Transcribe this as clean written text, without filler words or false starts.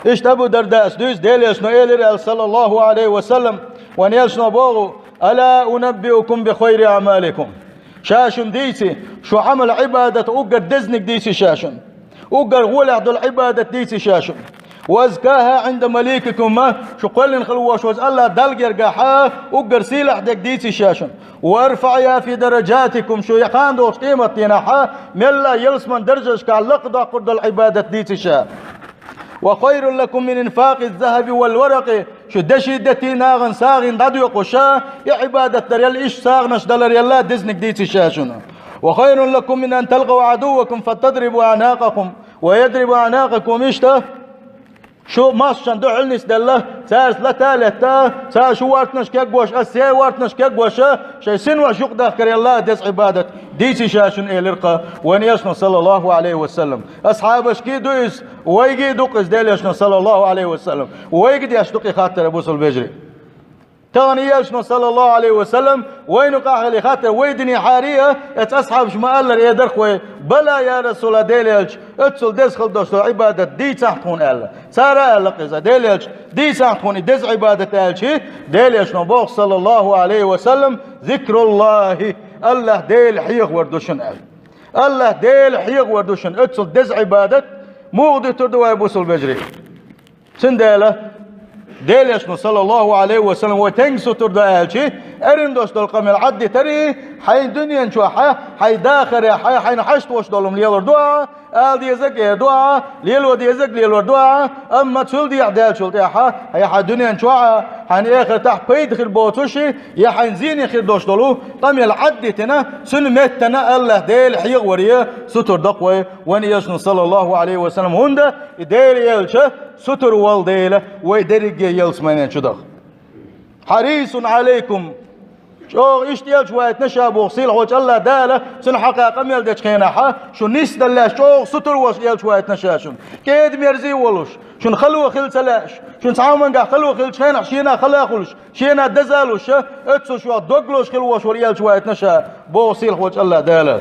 إيش أبو درداء دوس ديليش نويل صلى الله عليه وسلم ونيلش نبوغو ألا أنبئكم بخير أعمالكم شاشن ديسي شو عمل عبادة أقر دزنك ديسي شاشن أقر غولع دو العبادة ديسي شاشن وازكاها عند مليككم ما شو قلن خلوش وز الله دلق يرقاحا أقر سيلح دك ديسي شاشن وارفعيا في درجاتكم شو يقان دوش قيمة ينحا ملا يلسمن درجش كاللق دو قرد العبادة ديسي شا وخير لكم من انفاق الذهب والورق شو دشي دتي ناغن ساغن دادو يقوشا يا عبادة دريال إيش ساغنش دلر يلا دزنك ديسي شاشن وخير لكم من أن تلقوا عدوكم فتضربوا أعناقكم ويضربوا أعناقكم إيشتا شو ماشان دو علنس دله سارس لا تالتا سار شو وارتنش كيقوش أسيا وارتنش كيقوش شي سنوا شوق داخل الله دس عبادة ديسي شاشن إلرقا وين يشنا صلى الله عليه وسلم أصحابش كي دويس ويجي دوقس ديل يشنا صلى الله عليه وسلم ويجي يشتقي خاطر أبو البجري تاني يشنا صلى الله عليه وسلم وين قاعد خاطر ويدني حاريه اصحاب شما قال يا درخوي بلا يا رسول ديلج اتسل دسخل دوش عباده دي تحتون الله سارا لقزا ديلج دي تحتون دز عباده الشي ديلج نبوخ صلى الله عليه وسلم ذكر الله الله ديل حيغ وردوشن الله ديل حيغ وردوشن اتسل دز عباده مغدي تردوا يبوس البجري سنداله ديلش صلى الله عليه وسلم وتنسو ترد آلشي أرن دوش دول قمل عدي تري حي دنيا نشوحة حي داخر حي نحشت وش دولهم ليلور دعا آل ديزك دعا ليلو ديزك ليلور دعا أما تسول دي عدال شلت يا حي دنيا نشوحة حي آخر تحت بيد خير بوتوشي يا حي نزيني خير دوش دولو قمل عدي تنا سنمتنا الله ديل حيغ وريه ستر دقوي ونيشن صلى الله عليه وسلم هنده ديل يلشه ستر والديله ويدرج يلسمين شدخ حريص عليكم شو اشتيال شوية نشاب وغسيل حوش الله داله سن حقيقة ميلدش خيناحا شو نيس دلاش شو ستر وشيال شوية نشاشن كيد ميرزي ولوش شو خلوه خل سلاش شو نسعومن قا خلوه خل خيناح شينا خلا خلوش شينا دزالوش اتسو شو دوغلوش خلوه شوريال شوية نشا بوغسيل حوش الله داله